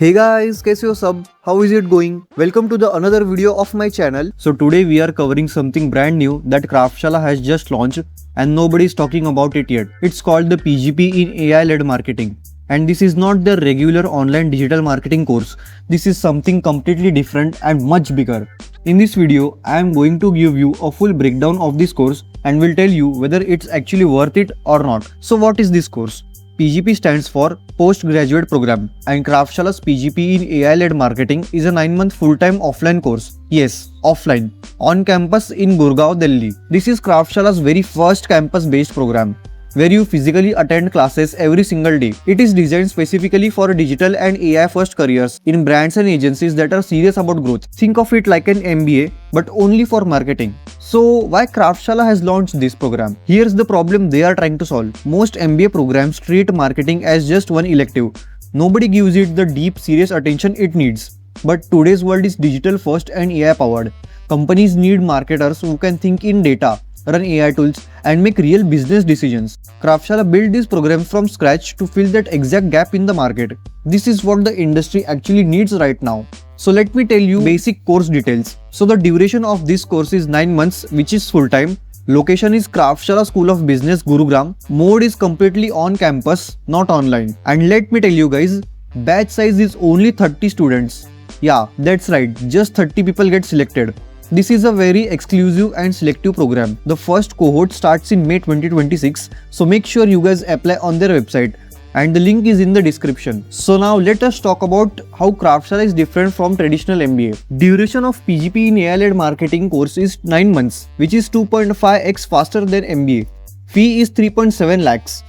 Hey guys, कैसे हो सब? How is it going? Welcome to the another video of my channel. So today we are covering something brand new that Craftshala has just launched and nobody is talking about it yet. It's called the PGP in AI-led marketing. And this is not the regular online digital marketing course. This is something completely different and much bigger. In this video, I am going to give you a full breakdown of this course and will tell you whether it's actually worth it or not. So what is this course? PGP stands for Postgraduate Program and Craftshala's PGP in AI-led marketing is a 9-month full-time offline course. Yes, offline, on campus in Gurgaon, Delhi. This is Craftshala's very first campus-based program, where you physically attend classes every single day. It is designed specifically for digital and AI-first careers in brands and agencies that are serious about growth. Think of it like an MBA, but only for marketing. So why Craftshala has launched this program? Here's the problem they are trying to solve. Most MBA programs treat marketing as just one elective. Nobody gives it the deep, serious attention it needs. But today's world is digital first and AI powered. Companies need marketers who can think in data, run AI tools, and make real business decisions. Craftshala built this program from scratch to fill that exact gap in the market. This is what the industry actually needs right now. So let me tell you basic course details. So the duration of this course is 9 months, which is full time. Location is Craftshala School of Business, Gurugram. Mode is completely on campus, not online. And let me tell you guys, batch size is only 30 students. Yeah, that's right, just 30 people get selected. This is a very exclusive and selective program. The first cohort starts in May 2026, so make sure you guys apply on their website. And the link is in the description. So now let us talk about how Craftshala is different from traditional MBA. Duration of PGP in AI-led marketing course is 9 months, which is 2.5x faster than MBA. Fee is 3.7 lakhs,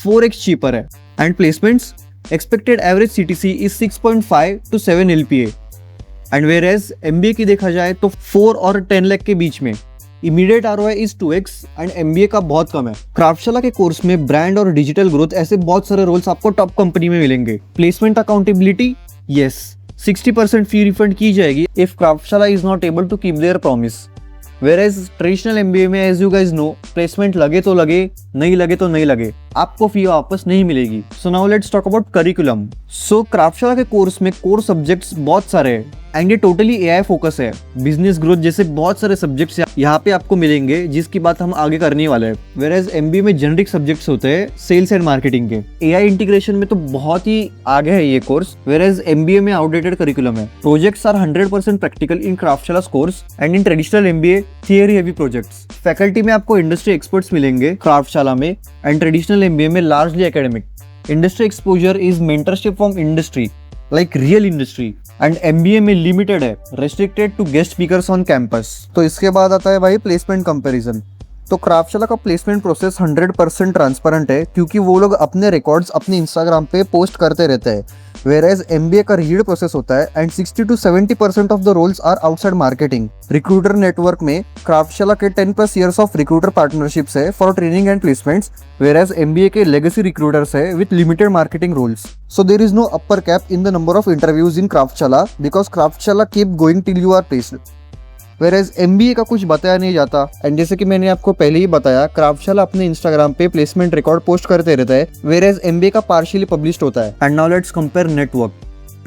4x cheaper hai. And placements, expected average CTC is 6.5 to 7 LPA. And whereas MBA की देखा जाए तो 4 और 10 लाख के बीच में, immediate ROI is 2x and MBA का बहुत कम है. क्राफ्टशाला के कोर्स में ब्रांड और डिजिटल ग्रोथ ऐसे बहुत सारे रोल्स आपको टॉप कंपनी में मिलेंगे. Placement accountability, yes, 60% fee refund की जाएगी if Craftshala is not able to keep their promise. Whereas traditional MBA में as you guys know, placement लगे तो लगे, नहीं लगे तो नहीं लगे, आपको फी वापस नहीं मिलेगी. So now let's talk about curriculum. So Craftshala के कोर्स में कोर सब्जेक्ट्स बहुत सारे हैं एंड ये टोटली AI फोकस है. बिजनेस ग्रोथ जैसे बहुत सारे सब्जेक्ट्स यहाँ पे आपको मिलेंगे, जिसकी बात हम आगे करने वाले हैं. वेयरएज MBA में जेनरिक सब्जेक्ट्स होते हैं सेल्स एंड मार्केटिंग के. AI इंटीग्रेशन में तो बहुत ही आगे है ये कोर्स, वेयरएज MBA में आउटडेटेड करिकुलम है. Projects are 100% practical in Kraftshala's course and in traditional MBA theory heavy projects. Faculty में आपको इंडस्ट्री एक्सपर्ट्स मिलेंगे क्राफ्टशाला में एंड ट्रेडिशनल MBA में largely academic. Industry exposure is mentorship from industry, like real industry. And MBA में limited है, restricted to guest speakers on campus. तो इसके बाद आता है भाई प्लेसमेंट कंपैरिजन. तो क्राफ्टशाला का प्लेसमेंट प्रोसेस 100% ट्रांसपेरेंट है, क्योंकि वो लोग अपने रिकॉर्ड्स अपने इंस्टाग्राम पे पोस्ट करते रहते हैं. Whereas MBA का रीड प्रोसेस होता है and 60 to 70% of the roles are outside marketing. Recruiter network में क्राफ्टशाला के 10+ years ऑफ रिक्रूटर पार्टनरशिप्स है for training and placements, whereas MBA के लेगेसी रिक्रूटर्स है with limited marketing roles. So there is no upper cap in the number of interviews in Craftshala because Craftshala keep going till you are placed. Whereas MBA का कुछ बताया नहीं जाता and जैसे कि मैंने आपको पहले ही बताया, क्राफ्टशाला अपने इंस्टाग्राम पे प्लेसमेंट रिकॉर्ड पोस्ट करते रहता है, whereas MBA का पार्शियली पब्लिश्ड होता है. And now let's compare network.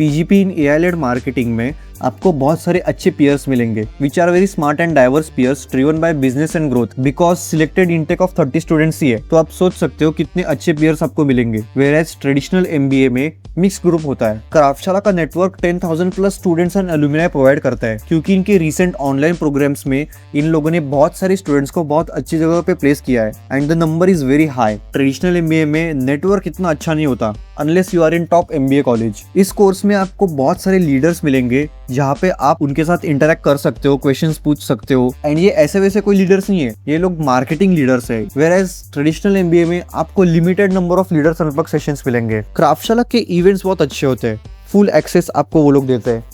PGP in AI-led marketing में आपको बहुत सारे अच्छे peers मिलेंगे, which are very smart and diverse peers driven by business and growth. Because selected intake of 30 students ही है, तो आप सोच सकते हो कितने अच्छे peers आपको मिलेंगे. Whereas traditional MBA में मिक्स ग्रुप होता है. क्राफ्टशाला का network 10,000+ students and alumni provide करता है, क्योंकि इनके रिसेंट ऑनलाइन प्रोग्राम्स में इन लोगों ने बहुत सारे स्टूडेंट्स को बहुत अच्छी जगह पे प्लेस किया है and the number is very high. Traditional MBA में नेटवर्क इतना अच्छा नहीं होता unless you are in top MBA college. इस कोर्स में आपको बहुत सारे लीडर्स मिलेंगे जहाँ पे आप उनके साथ इंटरेक्ट कर सकते हो, क्वेश्चंस पूछ सकते हो. एंड ये ऐसे वैसे कोई लीडर्स नहीं है, ये लोग मार्केटिंग लीडर्स है. वेयरएज ट्रेडिशनल MBA में आपको limited number of leaders network sessions मिलेंगे. क्राफ्टशाला के इवेंट्स बहुत अच्छे होते हैं, फुल एक्सेस आपको वो लोग देते हैं.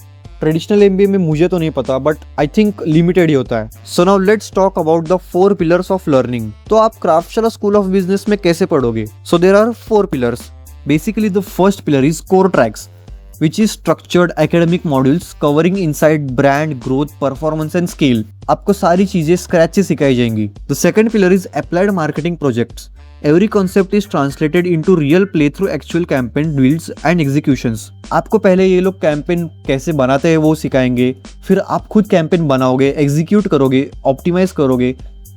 ट्रेडिशनल MBA में मुझे तो नहीं पता, बट आई थिंक लिमिटेड ही होता है. So now let's talk about the 4 pillars of learning. तो आप क्राफ्टशाला स्कूल ऑफ बिजनेस में कैसे पढ़ोगे? So there are 4 pillars. Basically the first pillar is core tracks, which is structured academic modules covering inside brand growth, performance and scale. आपको सारी चीजें scratch से सिखाई जाएंगी. The second pillar is applied marketing projects. Every concept is translated into real play through actual campaign deals and executions. आपको पहले ये लोग कैंपेन कैसे बनाते हैं वो सिखाएंगे, फिर आप खुद कैंपेन बनाओगे, एग्जीक्यूट करोगे, ऑप्टिमाइज करोगे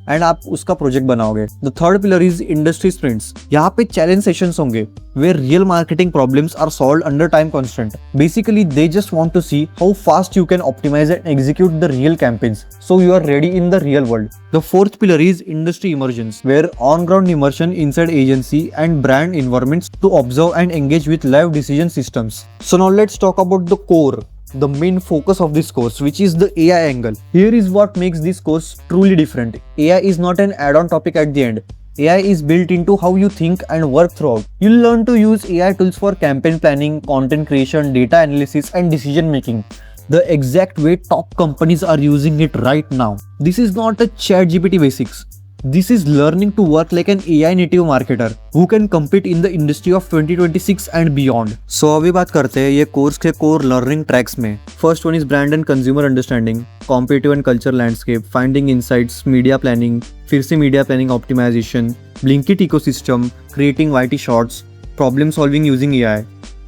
एंड आप उसका प्रोजेक्ट बनाओगे। The third pillar is industry sprints. यहाँ पे चैलेंज सेशंस होंगे where real marketing problems are solved under time constraint. Basically, they just want to see how fast you can optimize and execute the real campaigns, so you are ready in the real world. The fourth pillar is industry immersions, where on-ground immersion inside agency and brand environments to observe and engage with live decision systems. So now let's talk about the core, the main focus of this course, which is the AI angle. Here is what makes this course truly different. AI is not an add-on topic at the end. AI is built into how you think and work throughout. You'll learn to use AI tools for campaign planning, content creation, data analysis, and decision making, the exact way top companies are using it right now. This is not a ChatGPT basics. This is learning to work like an AI native marketer who can compete in the industry of 2026 and beyond. So अभी बात करते हैं ये course के core learning tracks में। First one is brand and consumer understanding, competitive and culture landscape, finding insights, media planning, फिर से media planning optimization, Blinkit ecosystem, creating YT shorts, problem solving using AI,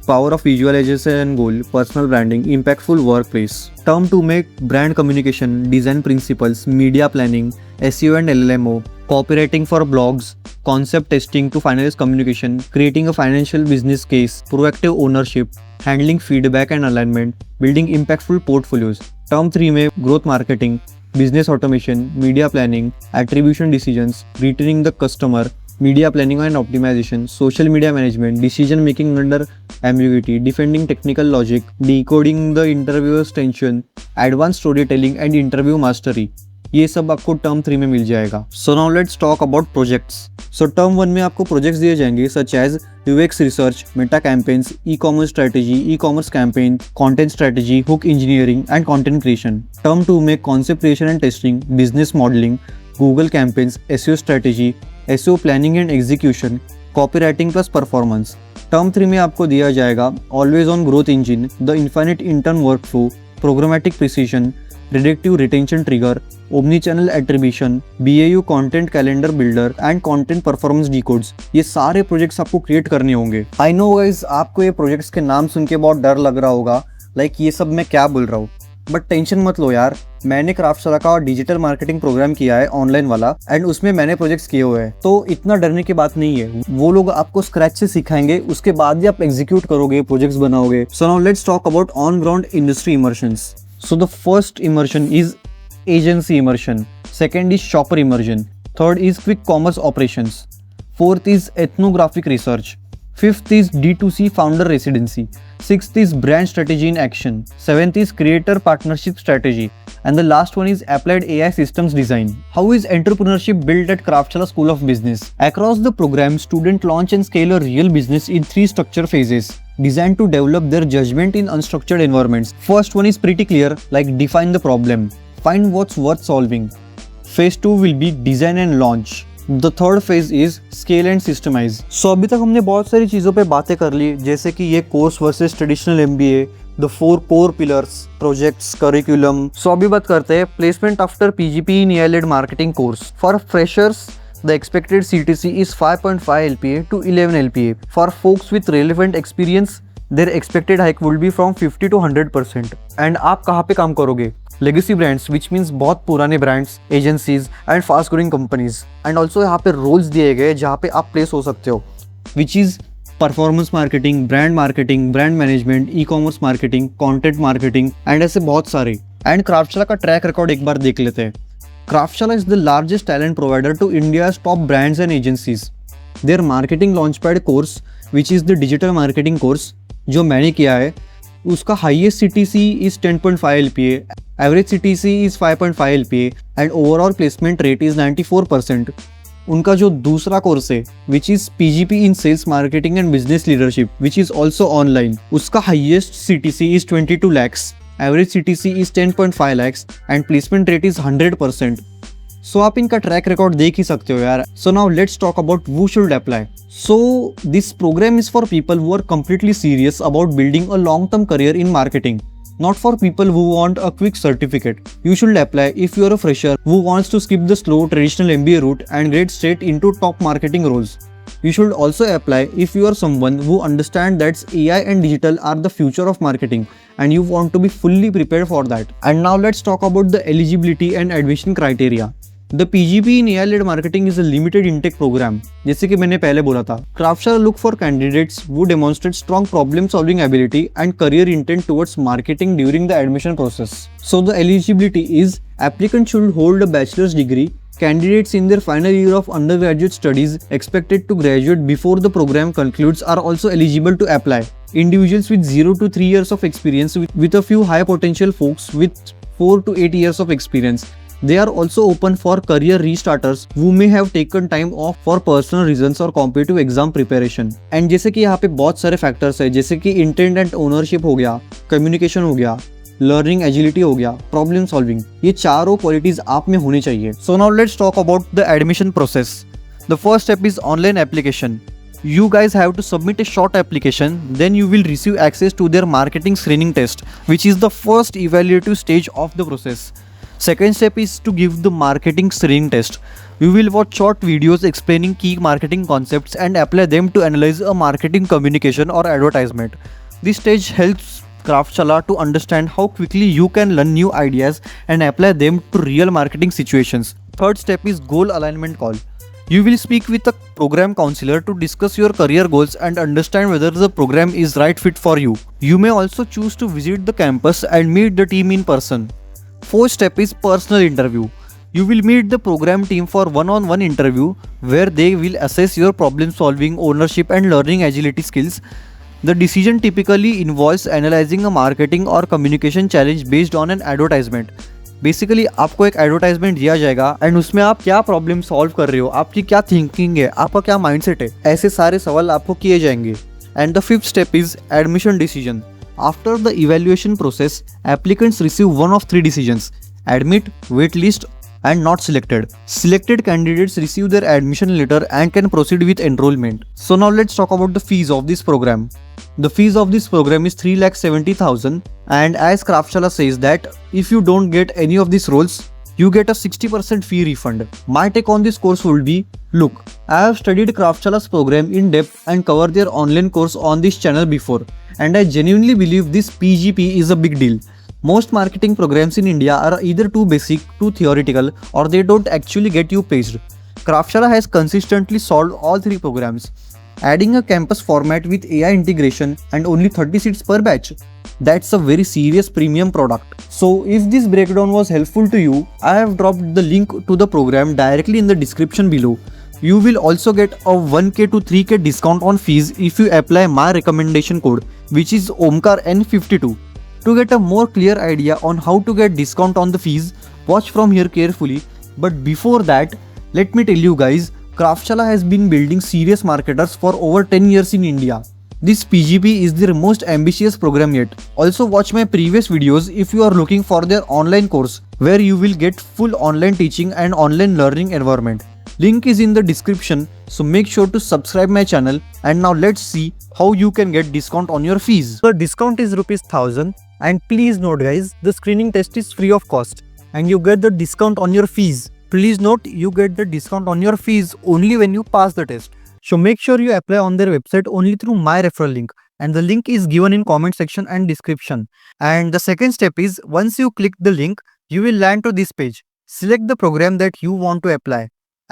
power of visualization and goal, personal branding, impactful workplace. Term 2 में brand communication, design principles, media planning, SEO and LLMO, copywriting for blogs, concept testing to finalize communication, creating a financial business case, proactive ownership, handling feedback and alignment, building impactful portfolios. Term 3 में growth marketing, business automation, media planning, attribution decisions, retaining the customer, media planning and optimization, social media management, decision making under ambiguity, defending technical logic, decoding the interviewer's tension, advanced storytelling and interview mastery. ये सब आपको term 3 में मिल जाएगा। So now let's talk about projects. So term 1 में आपको projects दिए जाएंगे such as UX research, Meta campaigns, e-commerce strategy, e-commerce campaign, content strategy, hook engineering and content creation. Term 2 में concept creation and testing, business modelling, Google campaigns, SEO strategy, SEO planning and execution, copywriting plus performance. Term 3 में आपको दिया जाएगा always on growth engine, the infinite intern workflow, programmatic precision, predictive retention trigger, omni-channel attribution, BAU content calendar builder and content performance decodes। ये सारे projects आपको create करने होंगे। I know guys, आपको ये प्रोजेक्ट्स के नाम सुन के बहुत डर लग रहा होगा, लाइक ये सब मैं क्या बोल रहा हूँ, बट टेंशन मत लो यार। मैंने क्राफ्टशाला का डिजिटल मार्केटिंग प्रोग्राम किया है ऑनलाइन वाला, एंड उसमें मैंने प्रोजेक्ट्स किए हुए हैं, तो इतना डरने की बात नहीं है। वो लोग आपको स्क्रैच से सिखाएंगे, उसके बाद ही आप एग्जीक्यूट करोगे, प्रोजेक्ट्स बनाओगे। So now let's talk about on ground industry immersions. So the first immersion is agency immersion, second is shopper immersion, third is quick commerce operations, fourth is ethnographic research, fifth is D2C founder residency, sixth is brand strategy in action, seventh is creator partnership strategy, and the last one is applied AI systems design. How is entrepreneurship built at Craftshala School of Business? Across the program, students launch and scale a real business in 3 structure phases, designed to develop their judgment in unstructured environments. First one is pretty clear, like define the problem, find what's worth solving. Phase 2 will be design and launch. The third phase is scale and systemize. So अभी तक हमने बहुत सारी चीज़ों पे बातें कर ली, जैसे कि ये course versus traditional MBA, the 4 core pillars, projects, curriculum. So अभी बात करते हैं placement after PGP in AI-led marketing course. For freshers, the expected CTC is 5.5 LPA to 11 LPA. For folks with relevant experience, their expected hike will be from 50 to 100%. And आप कहाँ पे काम करोगे? Legacy brands, which means बहुत पुराने brands, agencies and fast growing companies. And also यहाँ पे roles दिए गए जहाँ पे आप place हो सकते हो, which is performance marketing, brand management, e-commerce marketing, content marketing and ऐसे बहुत सारे। एंड क्राफ्टशाला का ट्रैक रिकॉर्ड एक बार देख लेते हैं। Kraftshala is the largest talent provider to India's top brands and agencies. Their marketing launchpad course, which is the digital marketing course जो मैंने किया है, उसका highest CTC is 10.5 LPA, average CTC is 5.5 LPA and overall placement rate is 94%। उनका जो दूसरा course है which is PGP in sales marketing and business leadership, which is also online, उसका highest CTC is 22 lakhs, average CTC is 10.5 lakhs and placement rate is 100%। सो आप इनका track record देख ही सकते हो यार। सो now let's talk about who should apply. So this program is for people who are completely serious about building a long-term career in marketing. not for people who want a quick certificate. You should apply if you are a fresher who wants to skip the slow traditional MBA route and get straight into top marketing roles. You should also apply if you are someone who understands that AI and digital are the future of marketing and you want to be fully prepared for that. And now let's talk about the eligibility and admission criteria. The PGP in AI-led marketing is a limited intake program. जैसे कि मैंने पहले बोला था, Craftshare look for candidates who demonstrate strong problem-solving ability and career intent towards marketing during the admission process. So the eligibility is applicants should hold a bachelor's degree. Candidates in their final year of undergraduate studies expected to graduate before the program concludes are also eligible to apply. Individuals with 0 to 3 years of experience with a few high potential folks with 4 to 8 years of experience. They are also open for career restarters who may have taken time off for personal reasons or competitive exam preparation. And जैसे कि यहाँ पे बहुत सारे factors है, जैसे कि intent and ownership हो गया, कम्युनिकेशन हो गया, लर्निंग एजिलिटी हो गया, प्रॉब्लम सॉल्विंग, ये चारों क्वालिटीज आप में होनी चाहिए. सो now let's talk about the admission process. The first step is online application. You guys have to submit a short application, then you will receive access to their marketing screening test, which is the first evaluative stage of the process. Second step is to give the marketing screening test. You will watch short videos explaining key marketing concepts and apply them to analyze a marketing communication or advertisement. This stage helps Craftshala to understand how quickly you can learn new ideas and apply them to real marketing situations. Third step is goal alignment call. You will speak with a program counselor to discuss your career goals and understand whether the program is right fit for you. You may also choose to visit the campus and meet the team in person. Fourth step is personal interview. You will meet the program team for one-on-one interview where they will assess your problem solving, ownership and learning agility skills. The decision typically involves analyzing a marketing or communication challenge based on an advertisement. Basically आपको एक advertisement दिया जाएगा and उसमें आप क्या problem solve कर रहे हो, आपकी क्या थिंकिंग है, आपका क्या माइंडसेट है, ऐसे सारे सवाल आपको किए जाएंगे. And the fifth step is admission decision. After the evaluation process applicants receive one of 3 decisions: admit, wait list and not selected. Selected candidates receive their admission letter and can proceed with enrollment. So now let's talk about the fees of this program. The fees of this program is 3,70,000 and as Craftshala says that if you don't get any of these roles, you get a 60% fee refund. My take on this course will be, look, I have studied Craftshala's program in depth and covered their online course on this channel before and I genuinely believe this PGP is a big deal. Most marketing programs in India are either too basic, too theoretical, or they don't actually get you placed. Craftshala has consistently solved all 3 programs. Adding a campus format with AI integration and only 30 seats per batch. That's a very serious premium product. So if this breakdown was helpful to you, I have dropped the link to the program directly in the description below. You will also get a 1k to 3k discount on fees if you apply my recommendation code, which is Omkar N52. To get a more clear idea on how to get discount on the fees, watch from here carefully. But before that, let me tell you guys, Craftshala has been building serious marketers for over 10 years in India. This PGP is their most ambitious program yet. Also watch my previous videos if you are looking for their online course where you will get full online teaching and online learning environment. Link is in the description, so make sure to subscribe my channel. And now let's see how you can get discount on your fees. The discount is ₹1000 and please note guys, the screening test is free of cost and you get the discount on your fees. Please note, you get the discount on your fees only when you pass the test. So make sure you apply on their website only through my referral link and the link is given in comment section and description. And the second step is, once you click the link, you will land to this page. Select the program that you want to apply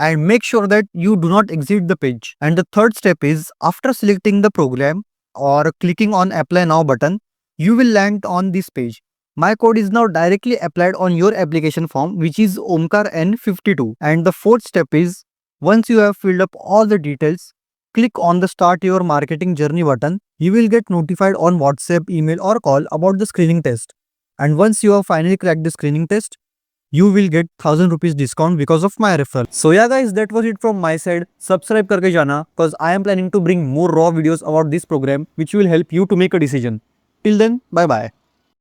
and make sure that you do not exit the page. And the third step is, after selecting the program or clicking on apply now button, you will land on this page. My code is now directly applied on your application form, which is Omkar N52. And the fourth step is, once you have filled up all the details, click on the start your marketing journey button. You will get notified on WhatsApp, email or call about the screening test. And once you have finally cracked the screening test, you will get 1000 rupees discount because of my referral. So yeah guys, that was it from my side. Subscribe karke jana because I am planning to bring more raw videos about this program which will help you to make a decision. Till then, bye bye.